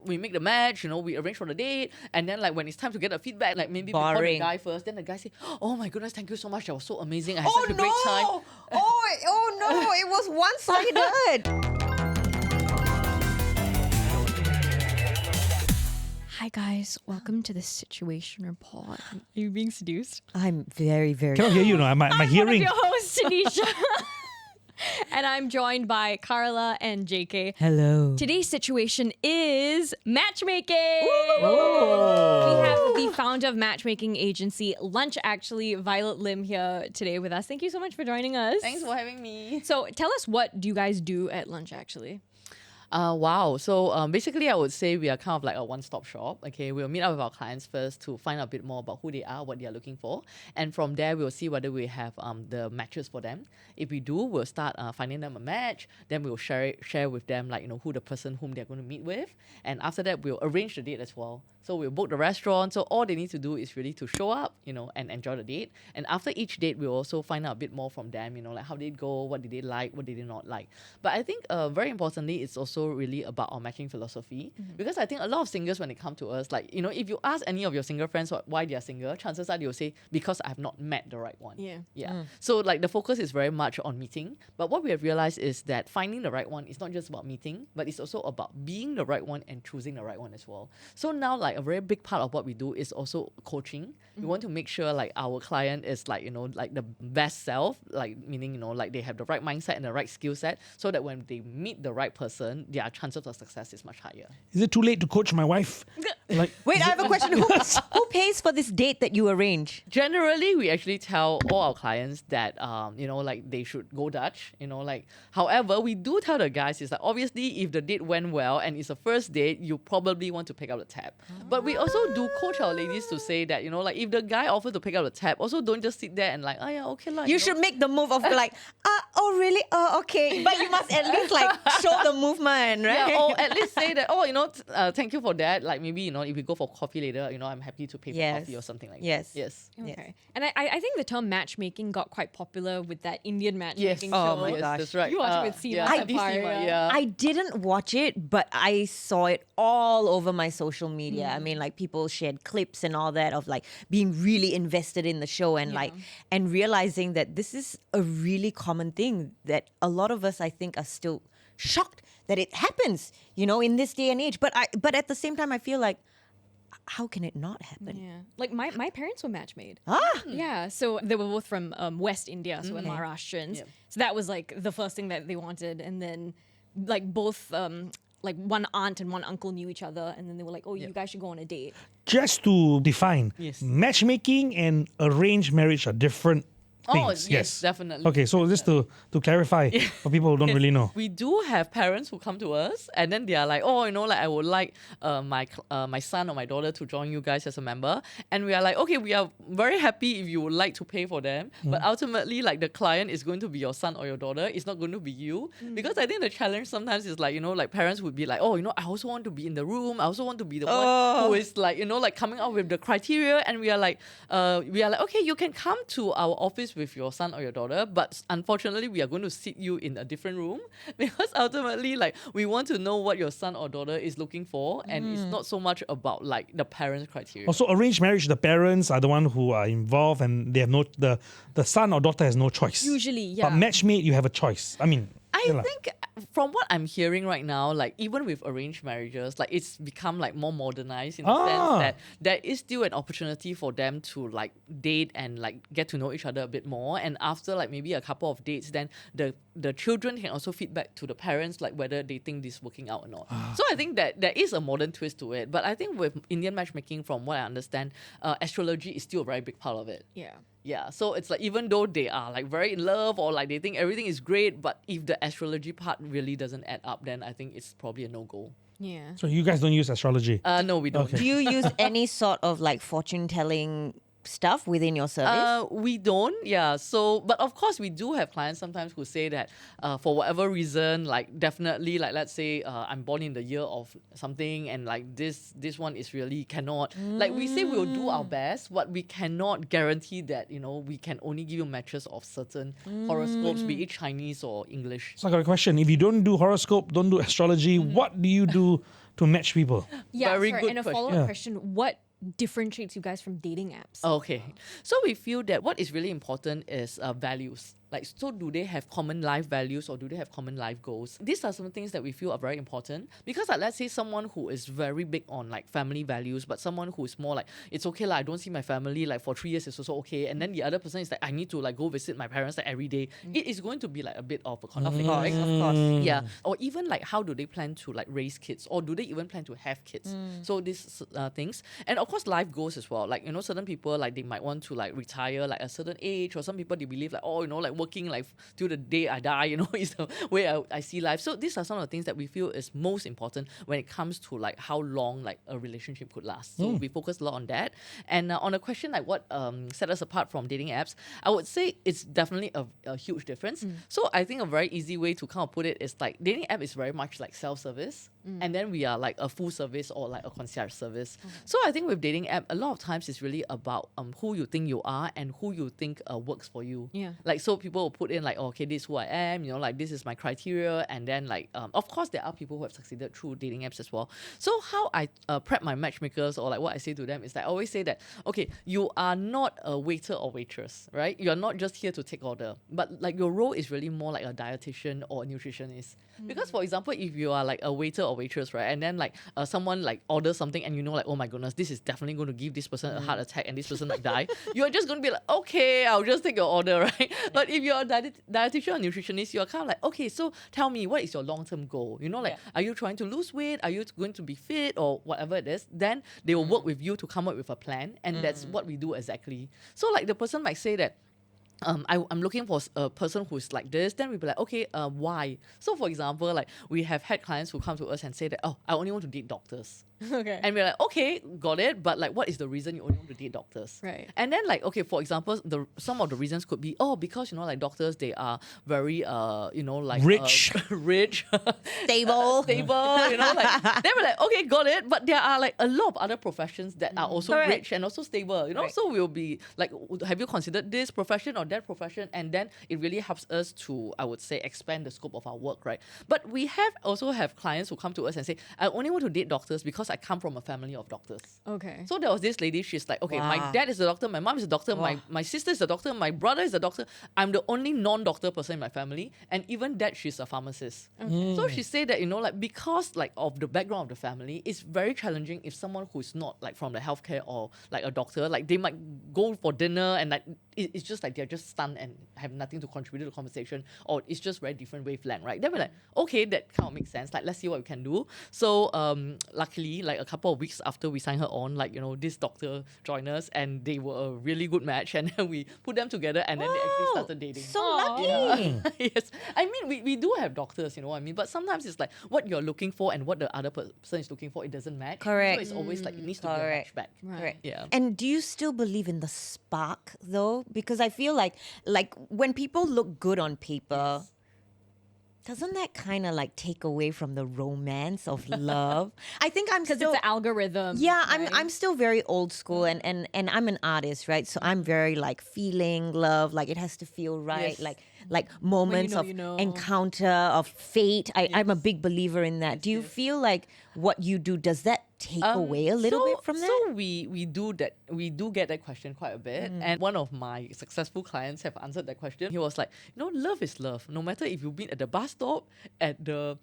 We make the match, we arrange for the date, and then like when it's time to get the feedback, like maybe we call the Boring. guy first, then the guy say, "Oh my goodness, thank you so much. That was so amazing. I had Oh such a great time." no! Oh no! It was one-sided. Hi guys, welcome to the Situation Report. Are you being seduced? I'm very, very. Cannot hear you, no. My I'm hearing. one of your hosts, Tanisha. And I'm joined by Carla and JK. Hello. Today's situation is matchmaking. We have the founder of matchmaking agency Lunch, actually, Violet Lim, here today with us. Thank you so much for joining us. Thanks for having me. So tell us, what do you guys do at Lunch, actually? Wow. So basically, I would say we are kind of like a one-stop shop. Okay, we'll meet up with our clients first to find out a bit more about who they are, what they are looking for, and from there we'll see whether we have the matches for them. If we do, we'll start finding them a match. Then we'll share with them like who the person whom they're going to meet with, and after that we'll arrange the date as well. So we'll book the restaurant. So all they need to do is really to show up, and enjoy the date. And after each date, we'll also find out a bit more from them, like how did it go, what did they like, what did they not like. But I think very importantly, it's also really about our matching philosophy, because I think a lot of singles, when they come to us, like if you ask any of your single friends why they are single, chances are they'll say because I have not met the right one. So like the focus is very much on meeting, but what we have realized is that finding the right one is not just about meeting, but it's also about being the right one and choosing the right one as well. So now like a very big part of what we do is also coaching. We want to make sure like our client is like like the best self, like meaning like they have the right mindset and the right skill set, so that when they meet the right person, their chances of success is much higher. Is it too late to coach my wife? Like, Wait, I have a question. Who pays for this date that you arrange? Generally, we actually tell all our clients that like they should go Dutch. However, we do tell the guys is that obviously if the date went well and it's a first date, you probably want to pick up the tab. But we also do coach our ladies to say that like if the guy offers to pick up the tab, also don't just sit there and like, oh yeah, okay lah. You should make the move of like, oh really? Oh okay. But you must at least like show the movement, right? Yeah, or at least say that, thank you for that. Like maybe, if we go for coffee later, I'm happy to pay for coffee or something like that. Yes. Okay. And I think the term matchmaking got quite popular with that Indian matchmaking show. Oh my gosh. That's right. You watch it with Seema. I I didn't watch it, but I saw it all over my social media. I mean, like people shared clips and all that of like being really invested in the show and and realizing that this is a really common thing that a lot of us, I think, are still shocked that it happens, in this day and age. But at the same time, I feel like, how can it not happen? Yeah. Like my parents were match made. Ah! Yeah. So they were both from West India, so Maharashtrians. Yeah. So that was like the first thing that they wanted. And then like both like one aunt and one uncle knew each other, and then they were like, oh, you guys should go on a date. just to define, Yes. matchmaking and arranged marriage are different things. Oh, yes, definitely. Okay, so just to clarify for people who don't really know. We do have parents who come to us and then they are like, like I would like my son or my daughter to join you guys as a member. And we are like, okay, we are very happy if you would like to pay for them. But ultimately, like the client is going to be your son or your daughter. It's not going to be you. Because I think the challenge sometimes is like, like parents would be like, I also want to be in the room. I also want to be the one who is like, like coming up with the criteria. And we are like, okay, you can come to our office with your son or your daughter, but unfortunately we are going to sit you in a different room, because ultimately like we want to know what your son or daughter is looking for, and it's not so much about like the parents' criteria. Also, arranged marriage, the parents are the one who are involved and they have the son or daughter has no choice. Usually, yeah. But matchmade, you have a choice. I mean, I think from what I'm hearing right now, like even with arranged marriages, like it's become like more modernized in the sense that there is still an opportunity for them to like date and like get to know each other a bit more. And after like maybe a couple of dates, then the children can also feedback to the parents like whether they think this is working out or not. So I think that there is a modern twist to it. But I think with Indian matchmaking, from what I understand, astrology is still a very big part of it. Yeah. Yeah, so it's like even though they are like very in love or like they think everything is great, but if the astrology part really doesn't add up, then I think it's probably a no-go. Yeah. so you guys don't use astrology. No, we don't. Okay. Do you use any sort of like fortune telling stuff within your service? We don't, yeah. So, but of course, we do have clients sometimes who say that for whatever reason, like definitely, like let's say I'm born in the year of something, and like this one is really cannot. Like we say we'll do our best, but we cannot guarantee that we can only give you matches of certain horoscopes, be it Chinese or English. So I got a question. If you don't do horoscope, don't do astrology, what do you do to match people? Yeah, Very sorry. good And a question. follow-up Yeah. question: what differentiates you guys from dating apps? Okay. So we feel that what is really important is values. Like, so do they have common life values or do they have common life goals? These are some things that we feel are very important because, like, let's say someone who is very big on like family values, but someone who is more like, it's okay, like, I don't see my family like for 3 years is also okay. And then the other person is like, I need to like go visit my parents like every day. It is going to be like a bit of a conflict, right? Of course. Yeah. Or even like, how do they plan to like raise kids, or do they even plan to have kids? So these things, and of course life goals as well. Like, you know, certain people like they might want to like retire like a certain age, or some people they believe like, oh, you know, like working like till the day I die, you know, is the way I see life. So these are some of the things that we feel is most important when it comes to like how long like a relationship could last. So we focus a lot on that. And on a question like what set us apart from dating apps, I would say it's definitely a huge difference. So I think a very easy way to kind of put it is like dating app is very much like self-service, and then we are like a full service or like a concierge service. So I think with dating app, a lot of times it's really about who you think you are and who you think works for you. Yeah. Like, so people will put in like, oh, okay, this is who I am, you know, like this is my criteria. And then like, of course there are people who have succeeded through dating apps as well. So how I prep my matchmakers, or like what I say to them is that I always say that, okay, you are not a waiter or waitress, right? You're not just here to take order, but like your role is really more like a dietitian or a nutritionist. Because for example, if you are like a waiter or waitress, right, and then like someone like orders something and you know like, oh my goodness, this is definitely going to give this person a heart attack and this person might die, you're just going to be like, okay, I'll just take your order, right? But if you're a dietitian or nutritionist, you're kind of like, okay, so tell me, what is your long-term goal? You know, like, are you trying to lose weight? Are you going to be fit or whatever it is? Then they will work with you to come up with a plan, and that's what we do exactly. So like the person might say that, I'm looking for a person who's like this, then we'll be like, okay, why? So for example, like we have had clients who come to us and say that, oh, I only want to date doctors. Okay. And we're like, okay, got it. But like, what is the reason you only want to date doctors? Right. And then like, okay, for example, some of the reasons could be, oh, because, you know, like doctors, they are very, you know, like Rich. rich, Stable. stable, you know, like, then we're like, okay, got it. But there are like a lot of other professions that are also Correct. rich and also stable, you know. Right. So we'll be like, have you considered this profession or that profession? And then it really helps us to, I would say, expand the scope of our work, right? But we also have clients who come to us and say, I only want to date doctors because I come from a family of doctors. Okay. So there was this lady, she's like, okay, my Wow. dad is a doctor, my mom is a doctor, Wow. my sister is a doctor, my brother is a doctor. I'm the only non-doctor person in my family. And even that, she's a pharmacist. So she said that, you know, like, because like of the background of the family, it's very challenging if someone who's not like from the healthcare or like a doctor, like they might go for dinner and like it's just like they're just stunned and have nothing to contribute to the conversation, or it's just very different wavelength, right? Then we're like, okay, that kind of makes sense. Like, let's see what we can do. So luckily, like a couple of weeks after we signed her on, like, you know, this doctor joined us and they were a really good match, and then we put them together and then they actually Wow. started dating. So Aw. lucky. Yes, I mean we do have doctors, you know what I mean, but sometimes it's like what you're looking for and what the other person is looking for, it doesn't match. Correct. So it's always like it needs to be a Correct. match back. Right. Correct. Yeah. And do you still believe in the spark though? Because I feel like when people look good on paper, doesn't that kind of like take away from the romance of love? I think I'm Because still it's an algorithm. yeah, right? I'm still very old school, and I'm an artist, right? So I'm very like feeling love, like it has to feel right, Yes. like moments know, of you know. encounter, of fate. I'm a big believer in that. Do you feel like what you do, does that take away a little bit from that? So we do that. We do get that question quite a bit. And one of my successful clients have answered that question. He was like, you know, love is love. No matter if you meet at the bus stop, at the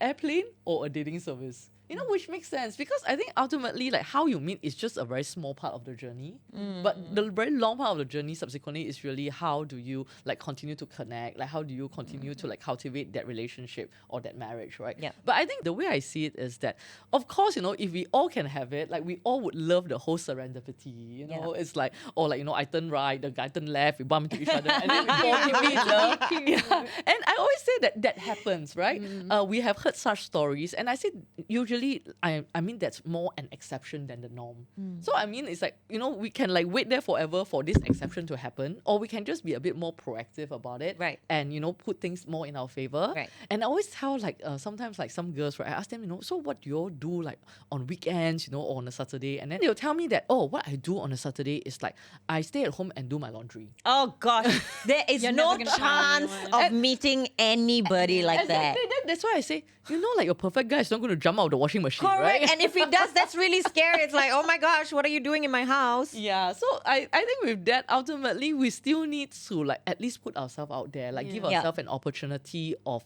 airplane, or a dating service. You know, which makes sense because I think ultimately, like how you meet is just a very small part of the journey. But the very long part of the journey subsequently is really how do you like continue to connect? Like how do you continue to like cultivate that relationship or that marriage, right? Yeah. But I think the way I see it is that, of course, you know, if we all can have it, like we all would love the whole serendipity. You know, it's like, or like, you know, I turn right, the guy turn left, we bump into each other, and then we fall deeply in love. Yeah. And I always say that happens, right? We have heard such stories, and I say usually, I mean, that's more an exception than the norm. So I mean, it's like, you know, we can like wait there forever for this exception to happen, or we can just be a bit more proactive about it, Right. and, you know, put things more in our favor. Right. And I always tell like sometimes like some girls, right, I ask them, you know, so what do you all do like on weekends, you know, or on a Saturday? And then they'll tell me that, oh, what I do on a Saturday is like I stay at home and do my laundry. Oh gosh, there is You're no never gonna find chance of meeting anybody like that. Exactly. That's why I say, you know, like your perfect guy is not going to jump out of the washing machine, Correct. right? And if he does, that's really scary. It's like, oh my gosh, what are you doing in my house? Yeah, so I think with that, ultimately, we still need to like at least put ourselves out there, like give Yeah. ourselves an opportunity of,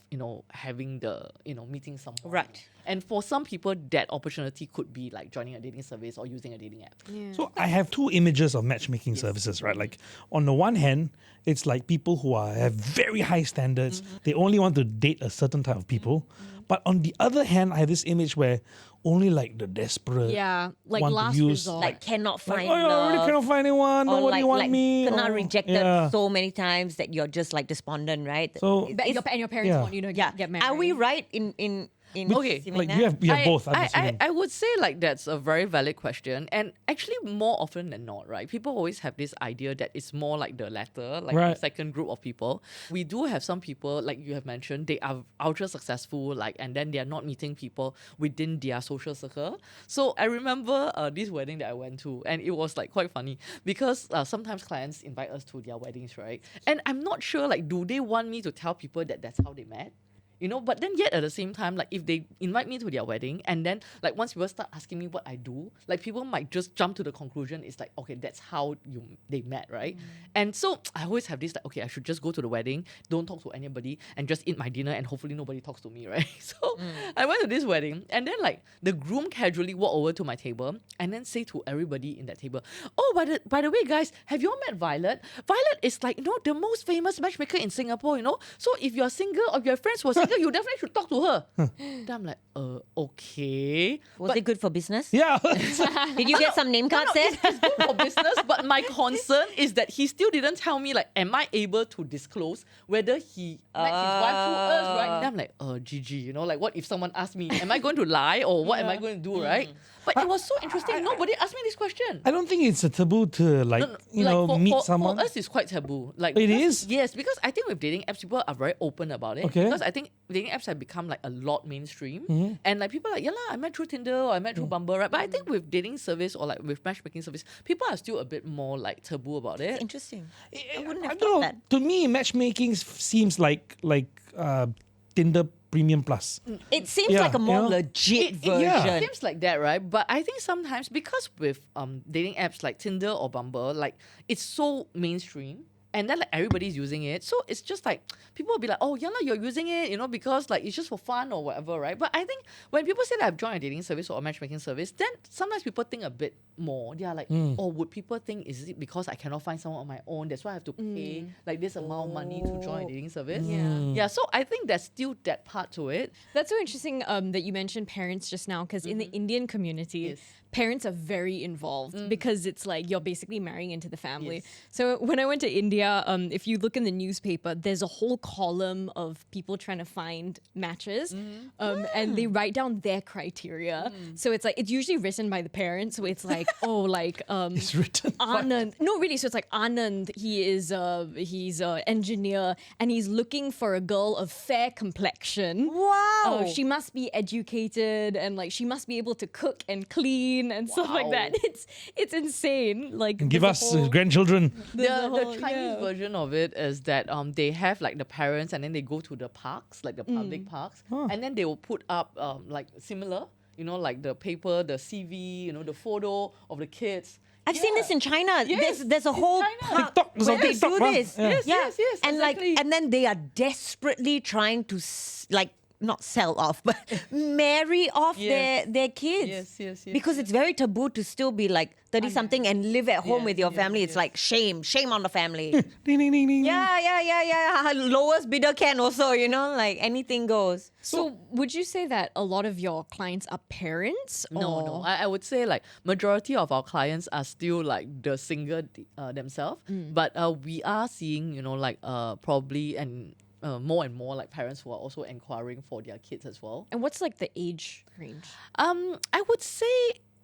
having the, meeting someone. Right. And for some people, that opportunity could be like joining a dating service or using a dating app. So I have two images of matchmaking services, right? Like on the one hand, it's like people who have very high standards. They only want to date a certain type of people. But on the other hand, I have this image where only like the desperate Yeah, like want last to use resort. Like cannot like, find oh, yeah, I really love. cannot find anyone. Or Nobody want me. Cannot or- rejected yeah. so many times that you're just like despondent, right? So And your parents Yeah. want you to yeah, get married. are we right in Okay. assuming like that? you have both. I'm assuming. I would say like that's a very valid question, and actually more often than not, right? People always have this idea that it's more like the latter, like Right. the second group of people. We do have some people, like you have mentioned, they are ultra successful, like, and then they are not meeting people within their social circle. So I remember this wedding that I went to, and it was like quite funny because sometimes clients invite us to their weddings, right? And I'm not sure, like, do they want me to tell people that that's how they met? But then yet at the same time, like if they invite me to their wedding and then like once people start asking me what I do, like people might just jump to the conclusion it's like, okay, that's how they met, right? And so I always have this like, okay, I should just go to the wedding, don't talk to anybody and just eat my dinner and hopefully nobody talks to me, right? So I went to this wedding and then like the groom casually walked over to my table and then say to everybody in that table, oh, by the way, guys, have you all met Violet? Violet is like, the most famous matchmaker in Singapore, So if you're single or your friends were single, you definitely should talk to her. Then I'm like, okay. Was it good for business? Yeah. Did you get some name cards there? It's good for business, but my concern is that he still didn't tell me, like, am I able to disclose whether he met his wife through us, right? Then I'm like, GG, like, what if someone asked me, am I going to lie or what am I going to do, right? But it was so interesting. Nobody asked me this question. I don't think it's a taboo to meet someone. For us, it's quite taboo. Like It because- is? Yes, because I think with dating apps, people are very open about it. Okay. Because I think dating apps have become like a lot mainstream, Mm-hmm. and like people are like, I met through Tinder or I met through Bumble, right? But I think with dating service or like with matchmaking service, people are still a bit more like taboo about it. Interesting. I wouldn't I have don't thought know. that. To me, matchmaking seems like Tinder Premium Plus. It seems Yeah, like a more you know? legit It version. seems like that, right? But I think sometimes because with dating apps like Tinder or Bumble, like it's so mainstream. And then like everybody's using it. So it's just like people will be like, oh yeah, you're using it, because like it's just for fun or whatever, right? But I think when people say that I've joined a dating service or a matchmaking service, then sometimes people think a bit more. They are like, oh, would people think is it because I cannot find someone on my own? That's why I have to pay like this amount of money to join a dating service. Yeah. So I think there's still that part to it. That's so interesting that you mentioned parents just now, because in the Indian community, Yes. parents are very involved because it's like you're basically marrying into the family. Yes. So when I went to India, if you look in the newspaper, there's a whole column of people trying to find matches, and they write down their criteria. So it's like it's usually written by the parents. So it's like It's written. Anand. No, really. So it's like Anand. He's an engineer, and he's looking for a girl of fair complexion. Wow. She must be educated, and like she must be able to cook and clean and stuff like that. It's insane. Like Give there's a us whole- grandchildren. The whole- Chinese version of it is that they have like the parents and then they go to the parks, like the public parks, and then they will put up like similar, like the paper, the CV, the photo of the kids. I've seen this in China. Yes, There's a in whole China. park TikTok, there's where a they TikTok do one. this. Yes, yes, and exactly. and then they are desperately trying to not sell off, but marry off Yes. their kids. Yes. Because it's very taboo to still be like 30-something and live at home Yes, with your yes, family. It's yes. like shame on the family. Ding, ding, ding, ding. Yeah. Lowest bidder can also, like anything goes. So would you say that a lot of your clients are parents? No. or- I would say like majority of our clients are still like the single themselves, but we are seeing probably and more and more like parents who are also inquiring for their kids as well. And what's like the age range? I would say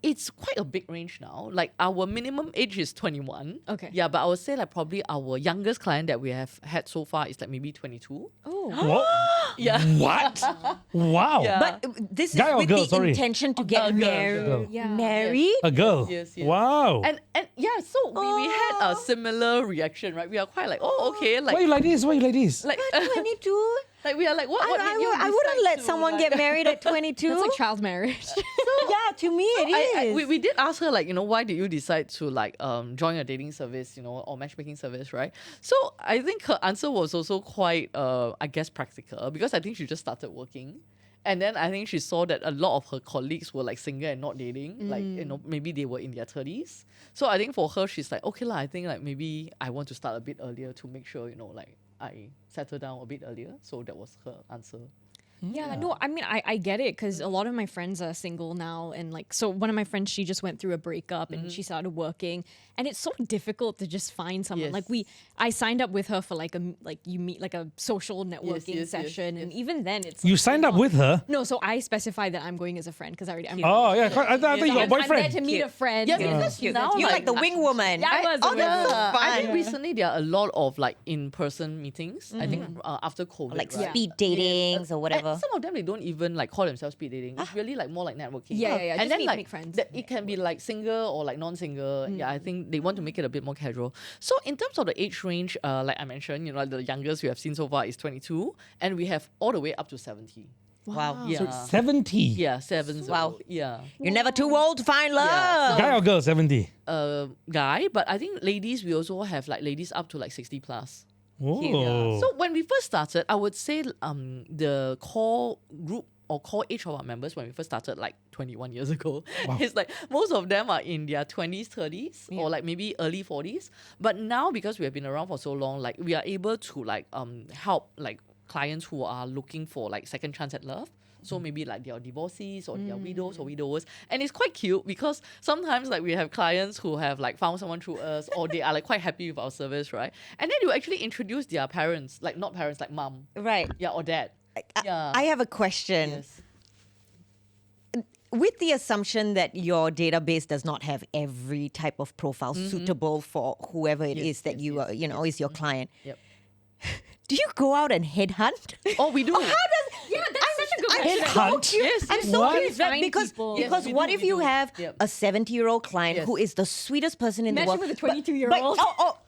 it's quite a big range now. Like our minimum age is 21. Okay. Yeah, but I would say like probably our youngest client that we have had so far is like maybe 22. Oh. What? Yeah. What? Wow. Yeah. But this is Guy or with girl? the Sorry. intention to get married. Girl. Yeah. Married? A girl. Yes, yes. Wow. And yeah, so we had a similar reaction, right? We are quite like, oh, okay, like Why you like this? Why you like this? like 22? like we are like, what made you I wouldn't decide let to, someone like- get married at 22. That's like child marriage. Yeah, to me it is. we did ask her like, why did you decide to like join a dating service, or matchmaking service, right? So I think her answer was also quite I guess practical, because I think she just started working. And then I think she saw that a lot of her colleagues were like single and not dating. Like, maybe they were in their 30s. So I think for her, she's like, okay lah, I think like maybe I want to start a bit earlier to make sure, like I settle down a bit earlier. So that was her answer. Yeah, no, I mean, I get it, because a lot of my friends are single now. And like, so one of my friends, she just went through a breakup and she started working. And it's so difficult to just find someone. Yes. Like I signed up with her for you meet like a social networking yes, session. And yes. even then it's You like, signed up with her? No, so I specified that I'm going as a friend because I'm Oh, yeah. I thought you got a I'm there boyfriend. to meet a friend. Yeah, because now You're like the I- wing woman. Yeah, I was Oh, a that's so wing fun. I think recently there are a lot of like in-person meetings. I think after COVID, Like right? speed datings or And whatever. some of them, they don't even like call themselves speed dating. It's really like more like networking. Yeah. And Just then meet- like make friends. It can be like single or like non-single. Yeah, I think they want to make it a bit more casual. So in terms of the age range, like I mentioned, like the youngest we have seen so far is 22, and we have all the way up to 70. Wow. Yeah. 70. Yeah, 70. Wow. Yeah. You're never too old to find love. Guy or girl? 70. Guy, but I think ladies, we also have like ladies up to like 60 plus. Oh. So when we first started, I would say the core group or core age of our members when we first started like 21 years ago, it's like most of them are in their 20s, 30s or like maybe early 40s. But now because we have been around for so long, like we are able to like help like clients who are looking for like second chance at love. So maybe like they are divorcees or they are widows or widowers. And it's quite cute because sometimes like we have clients who have like found someone through us or they are like quite happy with our service, right? And then you actually introduce their parents, like not parents, like mom. Right. Yeah, or dad. Yeah. I have a question. Yes. With the assumption that your database does not have every type of profile suitable for whoever it is that you are, is your client, Yep. do you go out and headhunt? Oh, we do. How does? Yeah, that's such a good I'm question. so Headhunt? curious. Yes, I'm yes. so What? curious Find because people. Yes, we what do, if we you do. have Yep. a 70-year-old client Yes. who is the sweetest person in the Imagine world, with a 22-year-old.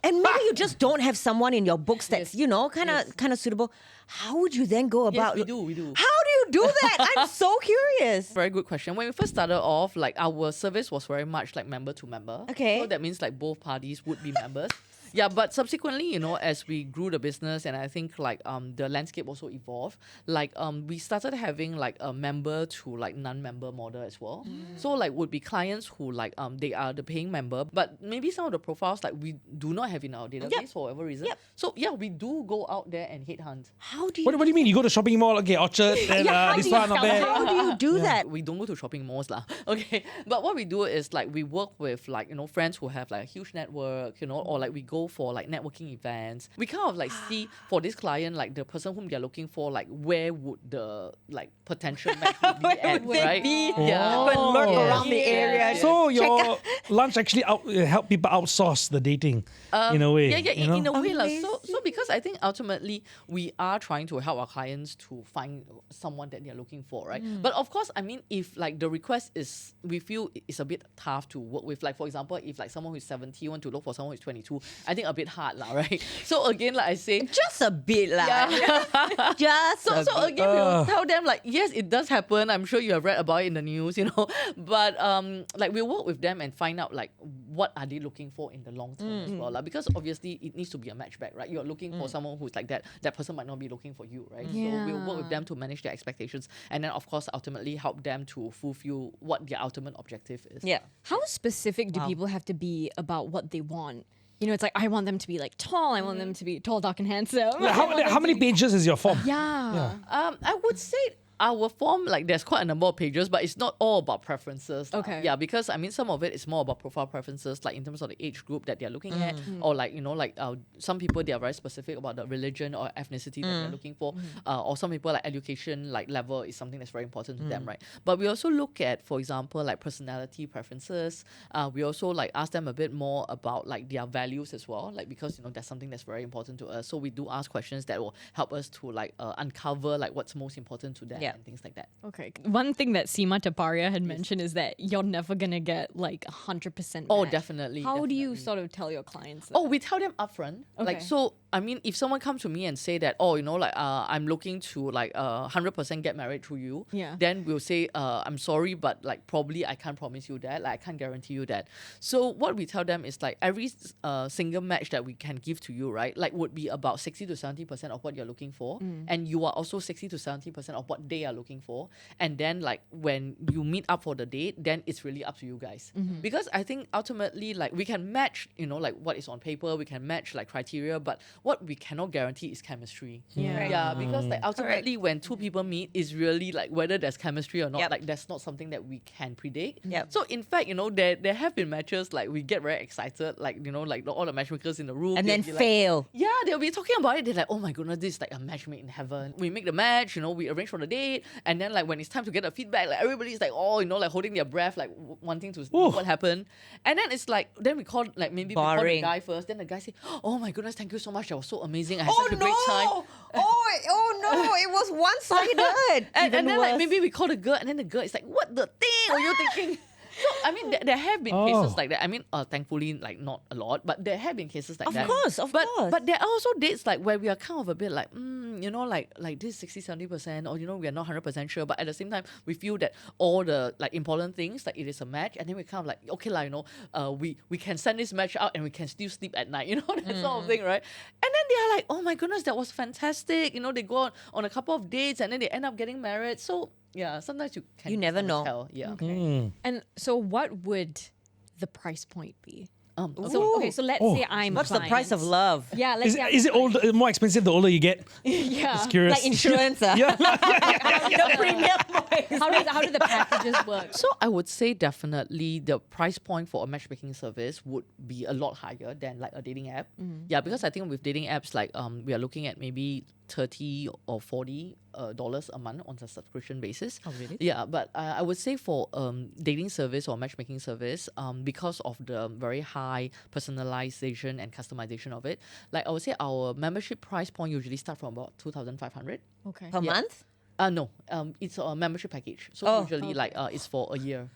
and maybe you just don't have someone in your books that's kind of suitable. How would you then go about? we do. How do you do that? I'm so curious. Very good question. When we first started off, like our service was very much like member to member. Okay. So that means like both parties would be members. Yeah, but subsequently, as we grew the business and I think like the landscape also evolved, like we started having like a member to like non-member model as well. So like would be clients who like they are the paying member, but maybe some of the profiles like we do not have in our database for whatever reason. Yep. So yeah, we do go out there and headhunt. How do you? What do you mean? You go to shopping mall, okay, Orchard, and how this do you one not sell bad. How do you do that? We don't go to shopping malls lah. Okay. But what we do is like we work with like, friends who have like a huge network, or like we go for like networking events. We kind of like see for this client, like the person whom they're looking for, like where would the like potential match would be at, would they right? be? Yeah. Go and lurk Oh. around the area. So your lunch actually help people outsource the dating in a way. Yeah, in a way. Amazing. So because I think ultimately we are trying to help our clients to find someone that they're looking for, right? But of course, I mean, if like the request is, we feel it's a bit tough to work with, like for example, if like someone who's 70 want to look for someone who's 22, I think a bit hard lah, right? So again, like I say, Just a bit, lah. yeah. Just So a bit. again, we will tell them like, yes, it does happen. I'm sure you have read about it in the news, But like we'll work with them and find out like what are they looking for in the long term as well, because obviously it needs to be a match back, right? You're looking for someone who's like that. That person might not be looking for you, right? So we'll work with them to manage their expectations, and then of course ultimately help them to fulfill what their ultimate objective is. Yeah. How specific do people have to be about what they want? It's like, I want them to be like tall. I want them to be tall, dark, and handsome. How many pages is your form? Yeah. I would say our form, like there's quite a number of pages, but it's not all about preferences. Okay. Yeah, because I mean, some of it is more about profile preferences, like in terms of the age group that they're looking at, or like, some people, they are very specific about the religion or ethnicity that they're looking for, or some people like education, like level is something that's very important to them, right? But we also look at, for example, like personality preferences. We also like ask them a bit more about like their values as well, like because that's something that's very important to us. So we do ask questions that will help us to like uncover like what's most important to them and things like that. Okay. One thing that Seema Taparia had mentioned is that you're never gonna get like 100% Oh, match. definitely. How do you definitely. sort of tell your clients that? Oh, we tell them upfront. Like, Okay. so, I mean, if someone comes to me and say that, I'm looking to 100% get married through you, Yeah. then we'll say, I'm sorry, but like probably I can't promise you that. Like, I can't guarantee you that. So what we tell them is like every single match that we can give to you, right, like would be about 60 to 70% of what you're looking for. And you are also 60 to 70% of what they are looking for. And then like when you meet up for the date, then it's really up to you guys. Because I think ultimately like we can match, like what is on paper, we can match like criteria, but what we cannot guarantee is chemistry. Yeah. Right. Yeah, because like ultimately when two people meet is really like whether there's chemistry or not, Yep. like that's not something that we can predict. Yep. So in fact, there have been matches like we get very excited, like like all the matchmakers in the room. And they'll then be like, fail. yeah, they'll be talking about it. They're like, oh my goodness, this is like a match made in heaven. We make the match, we arrange for the date, and then like when it's time to get the feedback, like everybody's like, like holding their breath, like wanting to know what happened. And then it's like, then we call like maybe we call the Boring. guy first. Then the guy say, oh my goodness, thank you so much. That was so amazing. I had such a great time. Oh no! It was one-sided. And Even then like worse. maybe we call the girl, and then the girl is like, what the thing were you thinking? So I mean, there have been cases like that. I mean, thankfully, like not a lot, but there have been cases like Of that. course. But there are also dates like where we are kind of a bit like, like this 60-70%, or we are not 100% sure. But at the same time, we feel that all the like important things, like it is a match, and then we kind of like, okay, we can send this match out and we can still sleep at night, that sort of thing, right? And then they are like, oh my goodness, that was fantastic. They go on a couple of dates and then they end up getting married. So yeah, sometimes you never kind of know. tell. Yeah. And so what would the price point be? Okay. So let's say I'm a What's the price of client. love? Yeah, let's say I'm Is a it older, more expensive the older you get? Yeah. Just curious. Like insurance, the premium price. How do the packages work? So I would say definitely the price point for a matchmaking service would be a lot higher than like a dating app. Yeah, because I think with dating apps, like we are looking at maybe $30 or $40 a month on a subscription basis. Oh, really? Yeah, but I would say for dating service or matchmaking service, because of the very high personalization and customization of it, like I would say our membership price point usually start from about 2,500. Okay. Per month? No, it's a membership package. So Oh, usually like it's for a year.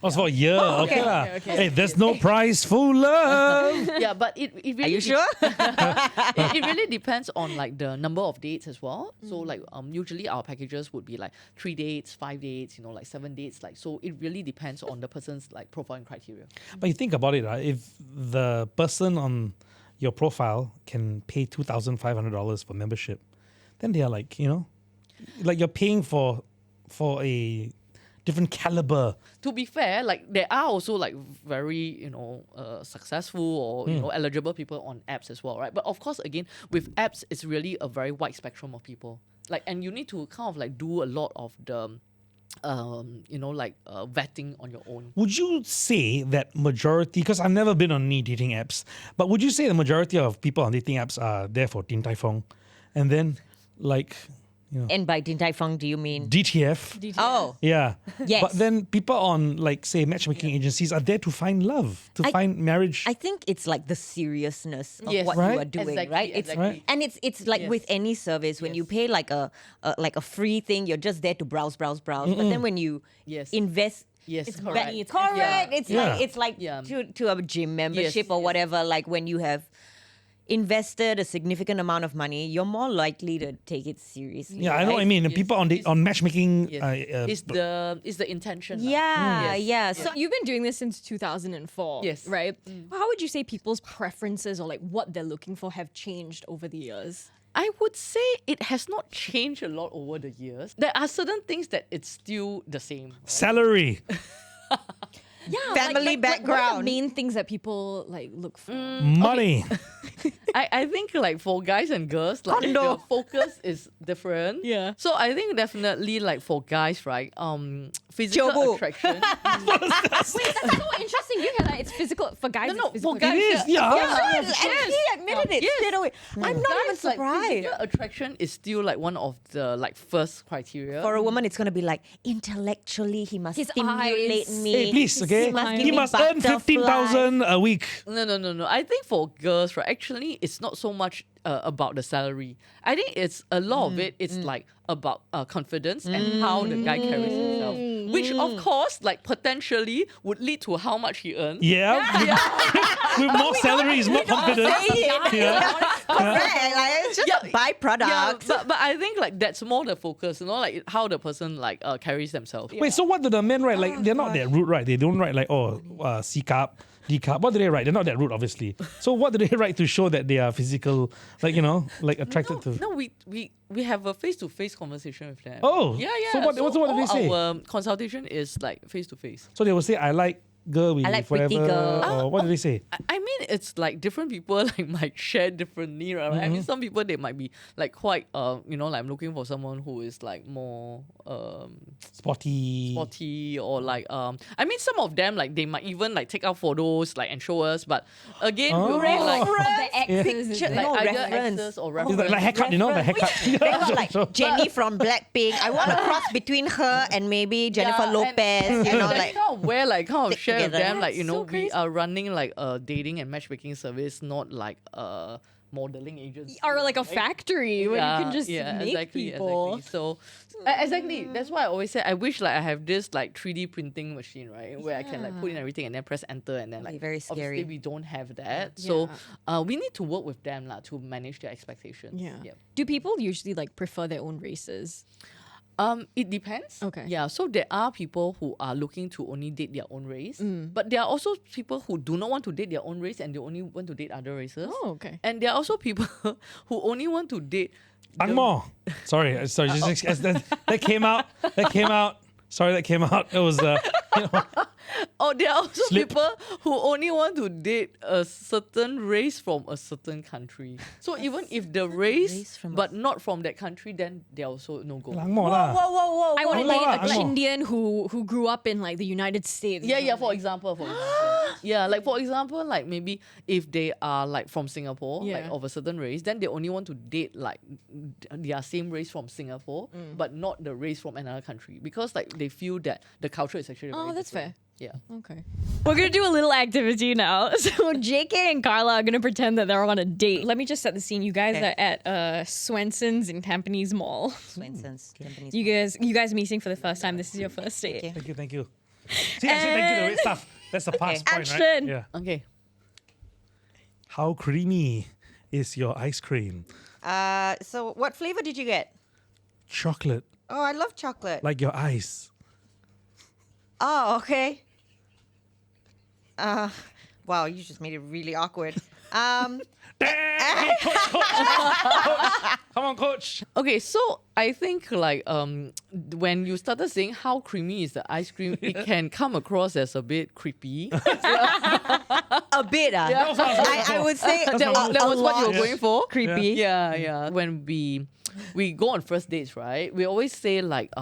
Oh, for a year. Okay, lah. okay. Hey, there's no price for love. Yeah, but it really Are you sure? it really depends on like the number of dates as well. So like usually our packages would be like 3 dates, 5 dates, like 7 dates. Like so it really depends on the person's like profile and criteria. But you think about it, right? If the person on your profile can pay $2,500 for membership, then they are like, like you're paying for a different caliber. To be fair, like there are also like very successful or eligible people on apps as well, right? But of course, again, with apps, it's really a very wide spectrum of people. Like, and you need to kind of like do a lot of the vetting on your own. Would you say that majority, because I've never been on any dating apps, but would you say the majority of people on dating apps are there for Din Tai Fung? And then like, And by Din Tai Fung, do you mean? DTF? Oh, Yeah. Yes. But then people on like say matchmaking agencies are there to find love, to find marriage. I think it's like the seriousness of Yes. what Right? you are doing, Exactly, right? It's exactly. and it's like Yes. with any service when you Yes. pay like a free thing, you're just there to browse. But then when you Yes. invest. Yes, It's correct. money, it's Correct. Yeah. It's Yeah. like Yeah. to a gym membership or yes. whatever. Like when you have invested a significant amount of money, you're more likely to take it seriously. yeah, I know what I right? mean. And Yes. people on matchmaking. Yes. It's the intention. lah. Yeah, Yes. yeah. So So you've been doing this since 2004, Yes. right? How would you say people's preferences or like what they're looking for have changed over the years? I would say it has not changed a lot over the years. There are certain things that it's still the same. Salary, Yeah, Family what are the background. main things that people like look for? money. I think like for guys and girls, like Condo. your focus is different. Yeah. So I think definitely like for guys, right? Physical Chobu. attraction. That's so interesting. You hear that? It's physical for guys. No, it's for physical. guys, It is, yeah. And he admitted it straight away. I'm not even Guys, like surprised. physical attraction is still like one of the like first criteria. For a woman, it's gonna be like intellectually, he must His stimulate eyes. me. Hey, please, okay? He must, give He me must earn butterflies. 15,000 a week. No. I think for girls, right, actually, it's not so much about the salary. I think it's a lot of it. It's like about confidence and how the guy carries himself, which of course, like potentially, would lead to how much he earns. Yeah. With more salaries, more confidence. Yeah. Correct. Like, it's just a byproduct. Yeah, but I think like that's more the focus, like how the person like carries themselves. Wait, so what do the men write? Like, they're not that rude, right? They don't write like, C cup, D cup. What do they write? They're not that rude, obviously. So what do they write to show that they are physical, like, like attracted to? No, we have a face-to-face conversation with them. Oh, yeah. so what do they all say? Our consultation is like face-to-face. So they will say, I like girl with I like whatever. pretty girl. Or what do they say? I mean, it's like different people like might share differently, right? I mean, some people they might be like quite like I'm looking for someone who is like more Sporty. or like I mean, some of them like they might even like take out photos like and show us, but again we'll be like The exes. Picture- like no, either reference. exes or It's reference. like haircut, the haircut. They got like Jenny from Blackpink. I want to cross between her and maybe Jennifer Yeah, Lopez. and You know, that's like kind of where like kind of stick share with together. them, like That's so we crazy. are running like a dating and matchmaking service, not like a modeling agency. Or like a right? factory where you can just make people. Exactly. So exactly, that's why I always say I wish like I have this like 3D printing machine, right, where I can like put in everything and then press enter and then That'd like be very obviously scary. we don't have that. So we need to work with them to manage their expectations. Yeah. Yep. Do people usually like prefer their own races? It depends. Okay. Yeah. So there are people who are looking to only date their own race, but there are also people who do not want to date their own race and they only want to date other races. Oh, okay. And there are also people who only want to date. Angmo. Sorry. Just, that came out. Sorry, that came out. It was, Or there are also Slip. people who only want to date a certain race from a certain country. So even if the race, race from a- but not from that country, then they're also no go. Angmo lah. whoa. I want to Angmo date lah, like an Angmo. Indian who grew up in like the United States. Yeah, for example. Yeah, like for example, like maybe if they are like from Singapore, like Yeah. of a certain race, then they only want to date like their same race from Singapore, but not the race from another country because like they feel that the culture is actually Oh, very that's different. fair. Yeah. Okay. We're going to do a little activity now. So JK and Carla are going to pretend that they're on a date. Let me just set the scene. You guys Okay. are at Swenson's in Tampines Mall. Swenson's. Company's You guys meeting for the first time. This is your first date. Okay. Thank you. See, I said thank you, the red stuff. That's the past point, right? Action. Yeah. Okay. How creamy is your ice cream? So what flavor did you get? Chocolate, Oh, I love chocolate. like your eyes. Oh, okay. Wow, you just made it really awkward. Hey, coach. Come on, coach. Okay, so I think like when you started saying how creamy is the ice cream, it can come across as a bit creepy. A bit, I would say that was what you were lot. going for. Creepy. Yeah. When we go on first dates, right? We always say like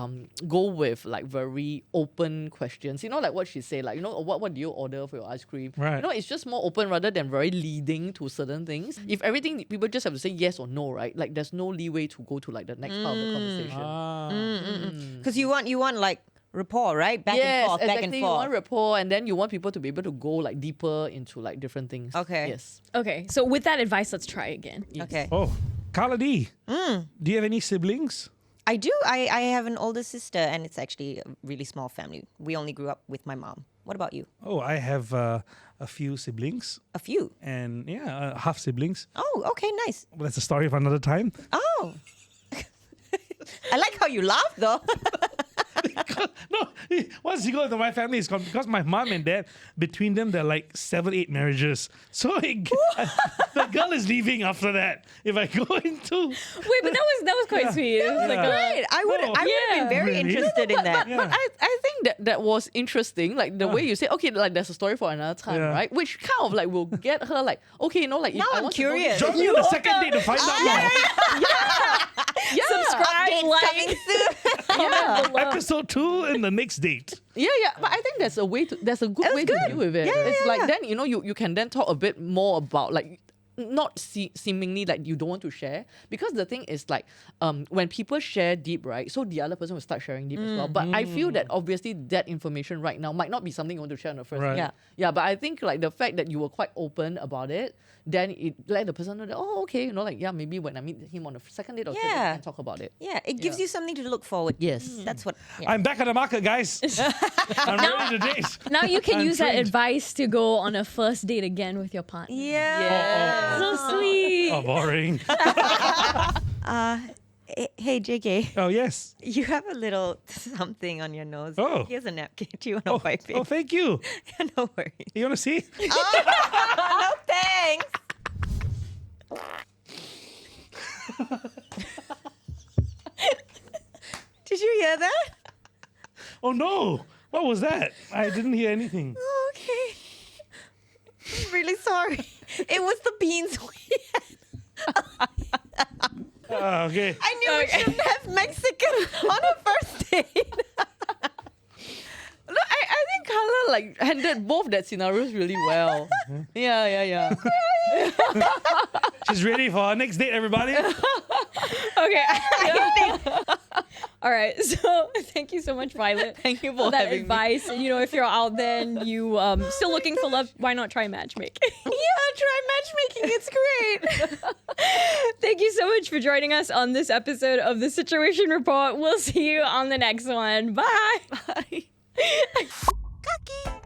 go with like very open questions. You know, like what she said, like what do you order for your ice cream? Right. It's just more open rather than very leading to certain things. If everything people just have to say yes or no, right? Like there's no leeway to go to like the next part of the conversation. Because you want like rapport, right? Back Yes, and forth, exactly. back and You forth. want rapport, and then you want people to be able to go like deeper into like different things. Okay. Yes. Okay, so with that advice, let's try again. Okay. Oh, Carla D. Do you have any siblings? I do. I have an older sister, and it's actually a really small family. We only grew up with my mom. What about you? Oh, I have a few siblings A few. and half siblings. Oh, okay, nice. But that's a story for another time. Oh. I like how you laugh, though. No, once you go into my family, it's because my mom and dad, between them, they're like 7-8 marriages. So the girl is leaving after that. If I go into... Wait, but that was quite sweet. It was like Right. I would have been very Really? interested in that. But I think that was interesting, like the way you say, okay, like there's a story for another time, Yeah. right? Which kind of like will get her like, okay, you know, like if Now I I'm want to know curious. this- Join me on the second date to find out more. subscribe, Updates like, coming soon. comment below. Episode 2 in the next date. Yeah, but I think there's a good way to deal with it. It's like then, you know, you can then talk a bit more about like not seemingly like you don't want to share, because the thing is like when people share deep, right, so the other person will start sharing deep as well, but I feel that obviously that information right now might not be something you want to share on the first Right. date. Yeah, but I think like the fact that you were quite open about it, then it let the person know that, oh, okay, you know, like, yeah, maybe when I meet him on the second date or third date, we Yeah. can talk about it. Yeah, it gives Yeah. you something to look forward. Yes. That's what. Yeah. I'm back on the market, guys. I'm ready to date. Now you can I'm use that trained. advice to go on a first date again with your partner. Yeah. So sweet. Oh, boring. Hey, JK, Oh, yes. you have a little something on your nose. Oh. Here's a napkin. Do you want to wipe it? Oh, thank you. No worries. You want to see? No thanks. Did you hear that? Oh, no. What was that? I didn't hear anything. Oh, okay. I'm really sorry. It was the beans we had. Okay. I knew we shouldn't have Mexican on a first date. No, I think Carla like handled both that scenarios really well. Yeah. She's ready for our next date, everybody. Okay. All right. So thank you so much, Violet. Thank you for that having me. advice. You know, if you're out there and you still looking for love, why not try matchmaking? Yeah, try matchmaking. It's great. Thank you so much for joining us on this episode of The Situation Report. We'll see you on the next one. Bye. Bye. Kaki.